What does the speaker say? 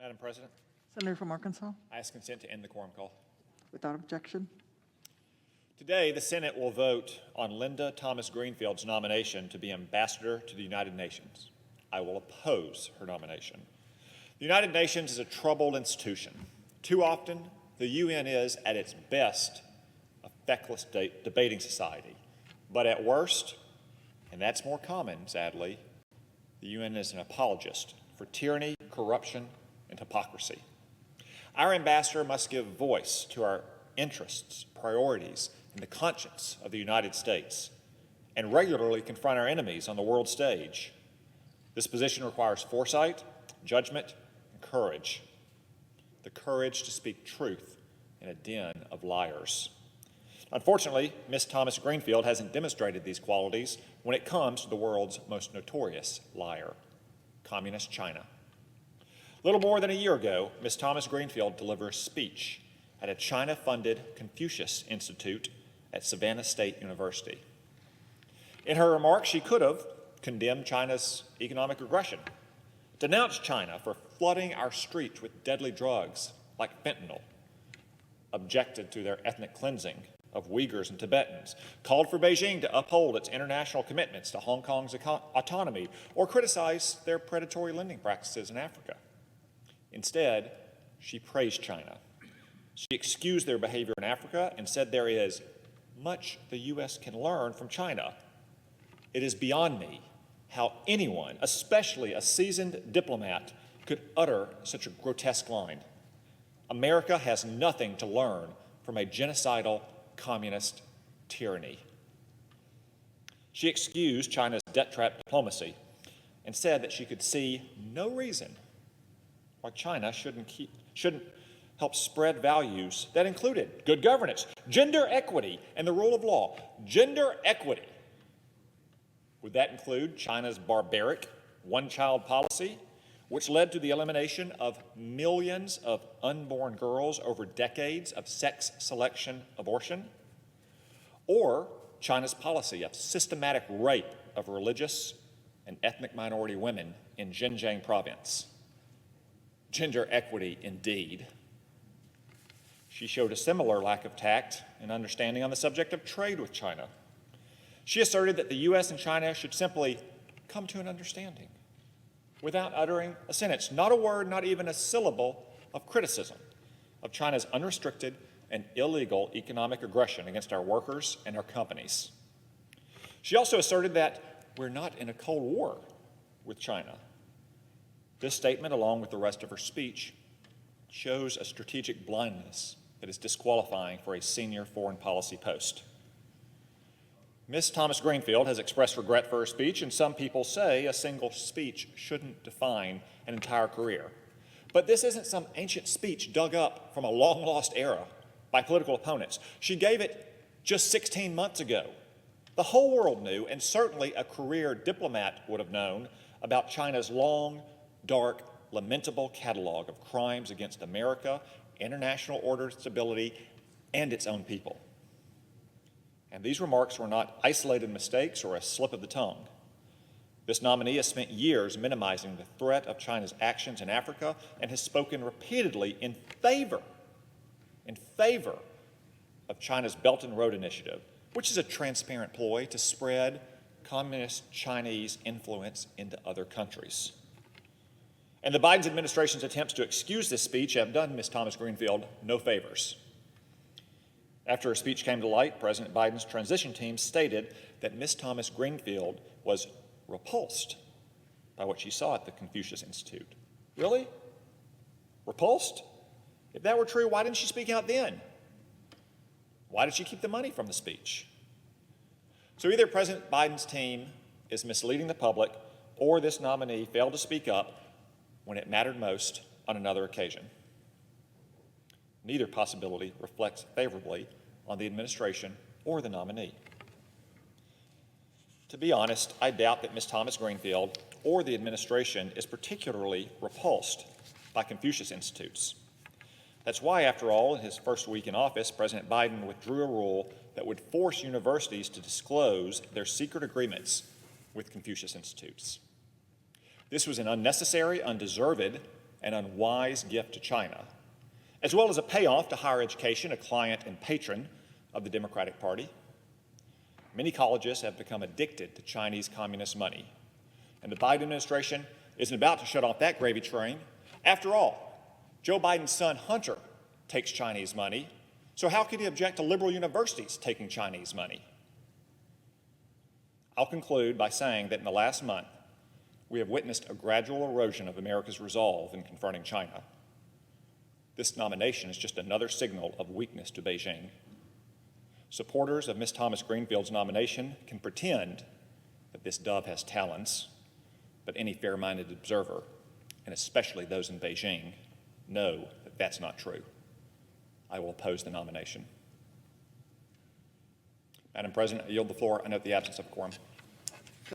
Madam President, Senator from Arkansas, I ask consent to end the quorum call. without objection. Today, the Senate will vote on Linda Thomas-Greenfield's nomination to be ambassador to the United Nations. I will oppose her nomination. The United Nations is a troubled institution. Too often, the UN is, at its best, a feckless debating society. But at worst, and that's more common, sadly, the UN is an apologist for tyranny, corruption, and hypocrisy. Our ambassador must give voice to our interests, priorities, and the conscience of the United States, and regularly confront our enemies on the world stage. This position requires foresight, judgment, and courage. The courage to speak truth in a den of liars. Unfortunately, Ms. Thomas-Greenfield hasn't demonstrated these qualities when it comes to the world's most notorious liar, Communist China. Little more than a year ago, Ms. Thomas-Greenfield delivered a speech at a China-funded Confucius Institute at Savannah State University. In her remarks, she could have condemned China's economic aggression, denounced China for flooding our streets with deadly drugs like fentanyl, objected to their ethnic cleansing of Uyghurs and Tibetans, called for Beijing to uphold its international commitments to Hong Kong's autonomy, or criticized their predatory lending practices in Africa. Instead, she praised China. She excused their behavior in Africa and said there is much the U.S. can learn from China. It is beyond me how anyone, especially a seasoned diplomat, could utter such a grotesque line. America has nothing to learn from a genocidal communist tyranny. She excused China's debt-trap diplomacy and said that she could see no reason why China shouldn't help spread values that included good governance, gender equity, and the rule of law. Gender equity. Would that include China's barbaric one-child policy, which led to the elimination of millions of unborn girls over decades of sex selection abortion? Or China's policy of systematic rape of religious and ethnic minority women in Xinjiang province? Gender equity, indeed. She showed a similar lack of tact and understanding on the subject of trade with China. She asserted that the U.S. and China should simply come to an understanding without uttering a sentence, not a word, not even a syllable of criticism of China's unrestricted and illegal economic aggression against our workers and our companies. She also asserted that we're not in a Cold War with China. This statement, along with the rest of her speech, shows a strategic blindness that is disqualifying for a senior foreign policy post. Ms. Thomas-Greenfield has expressed regret for her speech, and some people say a single speech shouldn't define an entire career. But this isn't some ancient speech dug up from a long-lost era by political opponents. She gave it just 16 months ago. The whole world knew, and certainly a career diplomat would have known, about China's long, dark, lamentable catalog of crimes against America, international order, stability, and its own people. And these remarks were not isolated mistakes or a slip of the tongue. This nominee has spent years minimizing the threat of China's actions in Africa and has spoken repeatedly in favor of China's Belt and Road Initiative, which is a transparent ploy to spread communist Chinese influence into other countries. And the Biden administration's attempts to excuse this speech have done Ms. Thomas-Greenfield no favors. After her speech came to light, President Biden's transition team stated that Ms. Thomas-Greenfield was repulsed by what she saw at the Confucius Institute. Really? Repulsed? If that were true, why didn't she speak out then? Why did she keep the money from the speech? So either President Biden's team is misleading the public, or this nominee failed to speak up when it mattered most on another occasion. Neither possibility reflects favorably on the administration or the nominee. To be honest, I doubt that Ms. Thomas-Greenfield or the administration is particularly repulsed by Confucius Institutes. That's why, after all, in his first week in office, President Biden withdrew a rule that would force universities to disclose their secret agreements with Confucius Institutes. This was an unnecessary, undeserved, an unwise gift to China, as well as a payoff to higher education, a client and patron of the Democratic Party. Many colleges have become addicted to Chinese communist money, and the Biden administration isn't about to shut off that gravy train. After all, Joe Biden's son Hunter takes Chinese money, so how could he object to liberal universities taking Chinese money? I'll conclude by saying that in the last month, we have witnessed a gradual erosion of America's resolve in confronting China. This nomination is just another signal of weakness to Beijing. Supporters of Ms. Thomas-Greenfield's nomination can pretend that this dove has talons, but any fair-minded observer, and especially those in Beijing, know that that's not true. I will oppose the nomination. Madam President, I yield the floor. I note the absence of a quorum.